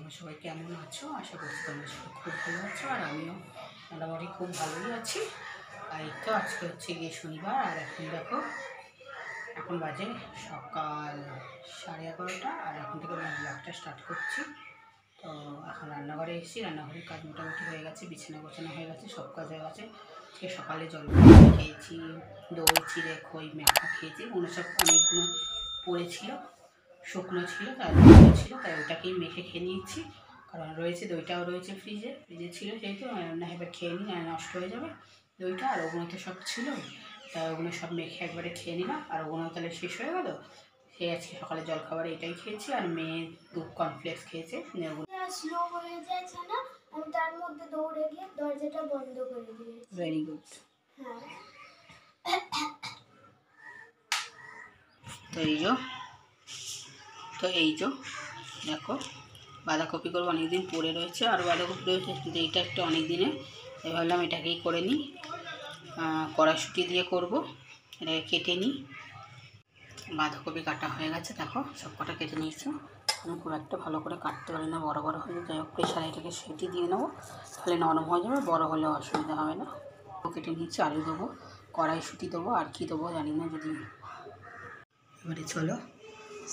তোমরা সবাই কেমন আছো? আশা করছি তোমরা সবাই খুব ভালো আছো, আর আমিও মোটামুটি খুব ভালোই আছি। আর এই তো আজকে হচ্ছে গিয়ে শনিবার, আর এখন দেখো এখন বাজে সকাল 11:30, আর এখন থেকে আমি ব্লগটা স্টার্ট করছি। তো এখন রান্নাঘরে এসেছি, রান্নাঘরের কাজ মোটামুটি হয়ে গেছে, বিছানা গোছানো হয়ে গেছে, সব কাজ হয়ে গেছে। আজকে সকালে জলখাবার খেয়েছি, দই চিড়ে খই মেখা খেয়েছি, ওগুলো সব অনেকগুলো পড়েছিল, শুকনো ছিল, তাই ছিল, তাই ওটাকেই মেখে খেয়ে নিয়েছি। কারণ রয়েছে দইটাও রয়েছে ফ্রিজে ছিল, যেহেতু না এবার খেয়ে নিই, নষ্ট হয়ে যাবে দইটা। আর ওগুলো তো সব ছিল, তাই ওগুলো সব মেখে একবারে খেয়ে নিলাম, আর ওগুলো তাহলে শেষ হয়ে গেল। সেই আজকে সকালে জলখাবারে এটাই খেয়েছি, আর মেয়ে দুধ কর্নফ্লেক্স খেয়েছে। স্লো হয়ে যাচ্ছে না, আমি তার মধ্যে দৌড়ে গিয়ে দরজাটা বন্ধ করে দিয়েছি। Very good. হ্যাঁ, তো এই যে দেখো বাঁধাকপি করবো, অনেকদিন পড়ে রয়েছে, আর বাঁধাকপি রয়েছে, কিন্তু এইটা একটা অনেক দিনে, তাই ভাবলাম এটাকেই করে নিই। কড়াইশুঁটি দিয়ে করব, এটাকে কেটে নিই। বাঁধাকপি কাটা হয়ে গেছে, দেখো সব কটা কেটে নিয়েছি। আমি খুব একটা ভালো করে কাটতে পারি না, বড় বড় হয়ে যাই হোক, প্রেশারে এটাকে সেটি দিয়ে নেবো, তাহলে নরম হয়ে যাবে, বড় হলে অসুবিধা হবে না। কেটে নিচ্ছি, আলু দেবো, কড়াইশুঁটি দেবো, আর কি দেবো জানি না। যদি এবারে চলো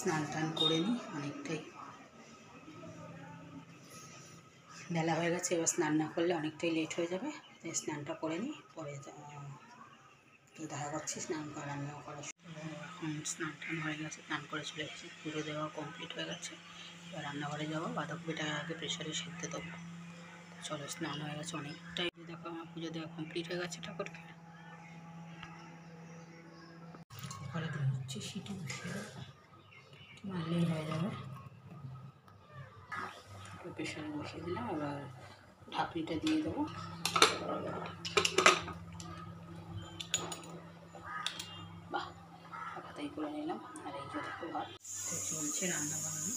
স্নান টান করে নিই, অনেকটাই বেলা হয়ে গেছে, এবার স্নান না করলে অনেকটাই লেট হয়ে যাবে, তাই স্নানটা করে নিই, পরে তো দেখা করছি স্নান করা রান্না করা। এখন স্নান টান হয়ে গেছে, স্নান করে চলে এসেছি, পুজো দেওয়া কমপ্লিট হয়ে গেছে, এবার রান্নাঘরে যাবো, বাঁধাকপিটা আগে প্রেশারে সেদ্ধ দেবো। চলো স্নান হয়ে গেছে অনেকটাই, দেখো আমার পুজো দেওয়া কমপ্লিট হয়ে গেছে ঠাকুরকে। ঘরে দিয়ে হচ্ছে সিটি বসিয়ে মারলেই হয়ে যাবে, প্রেশারে বসিয়ে দিলাম। এবার ঢাকনিটা দিয়ে দেবো, বাহ পাতাই করে নিলাম। আর এই যে দেখো ভাত চলছে, রান্না বান্না,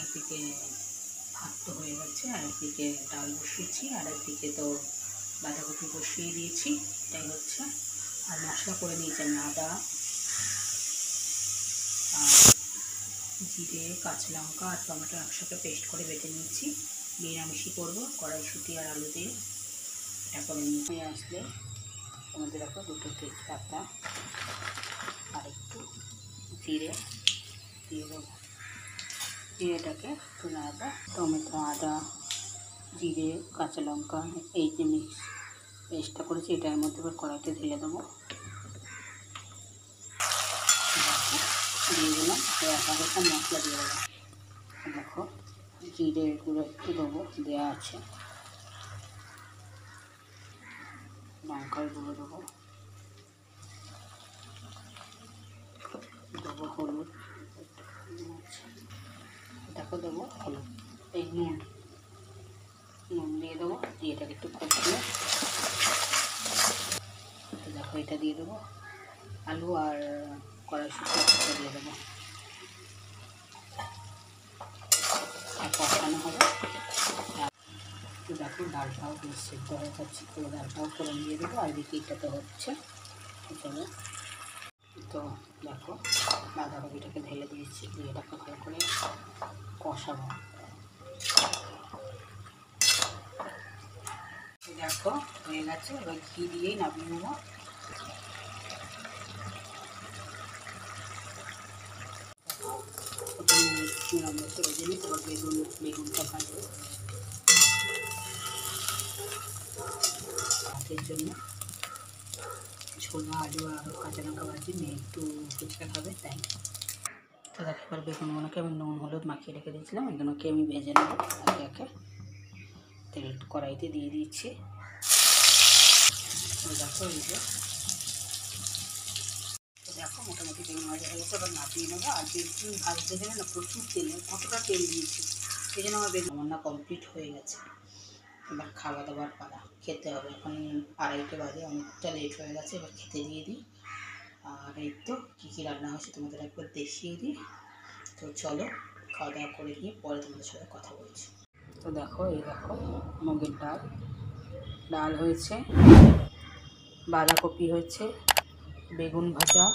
একদিকে ভাত তো হয়ে গেছে, আর একদিকে ডাল বসিয়েছি, আর একদিকে তো বাঁধাকপি বসিয়ে দিয়েছি, এটাই হচ্ছে। আর মশলা করে নিয়েছি আমি আদা আর জিরে কাঁচা লঙ্কা আর টমেটো একসাথে পেস্ট করে বেটে নিয়েছি। নিরামিষই করবো, কড়াইশুঁটি আর আলু দিয়ে এটা করে নিয়ে আসলে তোমাদের দেখো দুটো তেজপাতা আর একটু জিরে দিয়ে দেবো। জিরেটাকে একটু নাড়া, টমেটো আদা জিরে কাঁচা লঙ্কা এই যে মিক্স পেস্টটা করেছি, এটার মধ্যে এবার কড়াইতে ঢেলে দেবো, দিয়ে দিলাম। এবার মশলা দিয়ে দেবো, দেখো জিরে গুঁড়ো একটু দেবো, দেওয়া আছে, লঙ্কার গুঁড়ো দেবো, দেবো হলুদ, দেখো দেবো হলুদ, এই নুন দিয়ে দেবো, দিয়ে এটাকে একটু কষিয়ে দেখো এটা দিয়ে দেবো, আলু আর কড়াইশুঁটি দিয়ে দেবো, আর কষানো হবে। তো দেখো ডালটাও বেশ সেদ্ধ হয়ে যাচ্ছে, তো ডালটাও করে দিয়ে দেবো, আর এদিকে এটাতে হচ্ছে। চলো তো দেখো বাঁধাকপিটাকে ঢেলে দিয়েছি, দিয়ে এটাকে ভালো করে কষাবো। দেখো হয়ে গেছে, এবার ঘি দিয়েই নামিয়ে নেবো। নিরামিষ করে দিই, তারপর বেগুনটা ভাজবো ভাতের জন্য। ছোলা আলু আর কাঁচা লঙ্কা ভাজি, মেয়ে একটু ফুচকা খাবে তাই। তো দেখো এবার বেগুনগুলোকে আমি নুন হলুদ মাখিয়ে রেখে দিয়েছিলাম, এগুলোকে আমি ভেজে নেবো একে একে। তেল কড়াইতে দিয়ে দিচ্ছি, দেখো এই যে দেখো মোটামুটি বেগুন ভাজা হয়ে গেছে, এবার নামিয়ে নেবো। আর বেগুন ভাজতে গেলে না প্রচুর তেল, কতটা তেল দিয়েছি, সেই জন্য আমার বেগুন রান্না কমপ্লিট হয়ে গেছে। এবার খাওয়া দাওয়ার পালা, খেতে হবে। এখন 2:30 বাজে, অনেকটা লেট হয়ে গেছে, এবার খেতে দিয়ে দিই। আর এই তো কী কী রান্না হয়েছে তোমাদের একবার দেখিয়ে দিই। তো চলো খাওয়া দাওয়া করে নিয়ে পরে তোমাদের সাথে কথা বলছি। তো দেখো এই দেখো মুগের ডাল হয়েছে, বাঁধাকপি হয়েছে, বেগুন ভাজা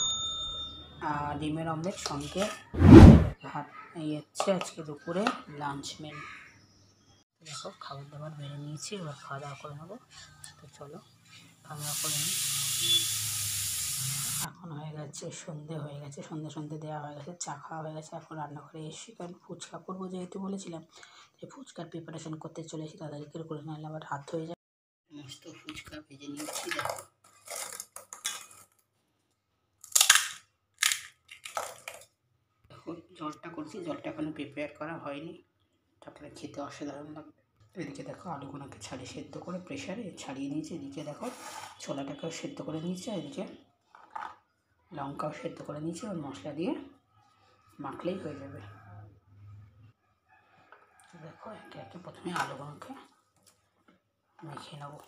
আর ডিমের অমলেট, সঙ্গে ভাত। এই হচ্ছে আজকে দুপুরে লাঞ্চ মেনু। দেখো খাবার দাবার বেড়ে নিয়েছি, এবার খাওয়া দাওয়া করে নেবো। তো চলো খাওয়া দাওয়া করে নিই। এখন হয়ে গেছে সন্ধে, হয়ে গেছে সন্ধে দেওয়া হয়ে গেছে, চা খাওয়া হয়ে গেছে। এখন রান্নাঘরে এসে কারণ ফুচকা করবো যেহেতু বলেছিলাম, যে ফুচকার প্রিপারেশন করতে চলে এসে তাড়াতাড়ি করে নাহলে আবার হাত হয়ে যায়। মস্ত ফুচকা ভেজে নিচ্ছি। দেখো এখন জলটা করছি, জলটা এখনো প্রিপেয়ার করা হয়নি, তারপরে খেতে অসাধারণ লাগবে। এদিকে দেখো আলুগুলোকে ছাড়িয়ে সেদ্ধ করে প্রেশারে ছাড়িয়ে নিয়েছি। এদিকে দেখো ছোলাটাকেও সেদ্ধ করে নিয়েছি, এদিকে লঙ্কাও সেদ্ধ করে নিয়েছি। আর মশলা দিয়ে মাখলেই হয়ে যাবে। দেখো একে একে প্রথমে আলুগুলোকে মেখে নেবো।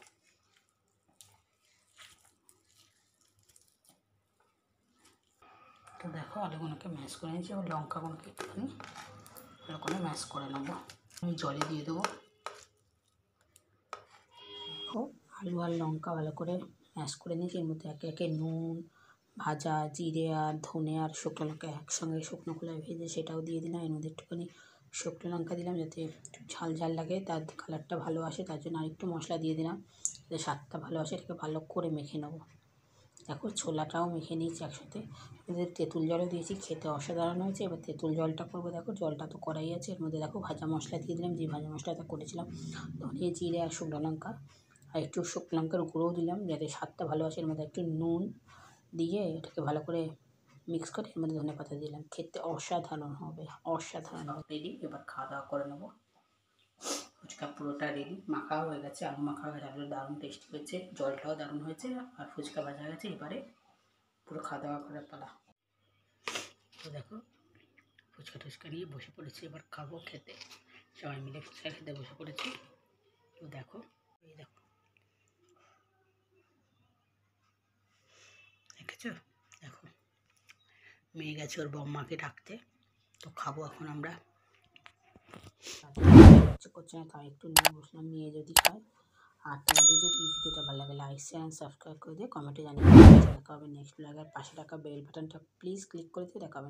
তো দেখো আলুগুলোকে ম্যাশ করে নিয়েছি, এবার লঙ্কাগুলোকে একটুখানি ভালো করে ম্যাশ করে নেবো। আমি জলে দিয়ে দেবো। দেখো আলু আর লঙ্কা ভালো করে ম্যাশ করে নিয়েছি। এর মধ্যে একে একে নুন, ভাজা জিরে আর ধনে আর শুকনো লঙ্কা একসঙ্গে শুকনো খোলায় ভেজে সেটাও দিয়ে দিলাম। এর মধ্যে একটুখানি শুকনো লঙ্কা দিলাম যাতে একটু ঝাল ঝাল লাগে, তার কালারটা ভালো আসে, তার জন্য আর একটু মশলা দিয়ে দিলাম যাতে স্বাদটা ভালো আসে। এটাকে ভালো করে মেখে নেবো। দেখো ছোলাটাও মেখে নিয়েছি একসাথে, এদের তেঁতুল জলও দিয়েছি, খেতে অসাধারণ হয়েছে। এবার তেঁতুল জলটা করবো। দেখো জলটা তো করাই আছে, এর মধ্যে দেখো ভাজা মশলা দিয়ে দিলাম, যে ভাজা মশলাটা করেছিলাম, ধনে জিরে আর শুকনো লঙ্কা আর একটু শুকনো লঙ্কার গুঁড়োও দিলাম যাতে স্বাদটা ভালো আসে। এর মধ্যে একটু নুন দিয়ে এটাকে ভালো করে মিক্স করে এর মধ্যে ধনেপাতা দিলাম, খেতে অসাধারণ হবে, অসাধারণ হবে। রেডি, এবার খাওয়া দাওয়া করে নেবো। ফুচকা পুরোটা রেডি, মাখাও হয়ে গেছে, আলু মাখা হয়ে গেছে, দারুণ টেস্টি হয়েছে, জলটাও দারুণ হয়েছে আর ফুচকা ভাজা গেছে। এবারে পুরো খাওয়া দাওয়া করার পালা। তো দেখো ফুচকা টুচকা নিয়ে বসে পড়েছি, এবার খাবো খেতে, সবাই মিলে ফুচকা খেতে বসে পড়েছি। তো দেখো এই দেখো দেখেছো, দেখো মেয়ে গেছে ওর বম্মাকে ডাকতে। তো খাবো এখন আমরা। করছে না তাই একটু নিয়ে বসলাম, মেয়ে যদি খায়। আর তোমাদের যদি ভিডিওটা ভালো লাগে লাইক শেয়ার অ্যান্ড সাবস্ক্রাইব করে দিয়ে কমেন্টে জানিয়ে দেখা হবে নেক্সট ব্লগের। পাশে রাখা বেল বাটনটা প্লিজ ক্লিক করে দিয়ে দেখা হবে।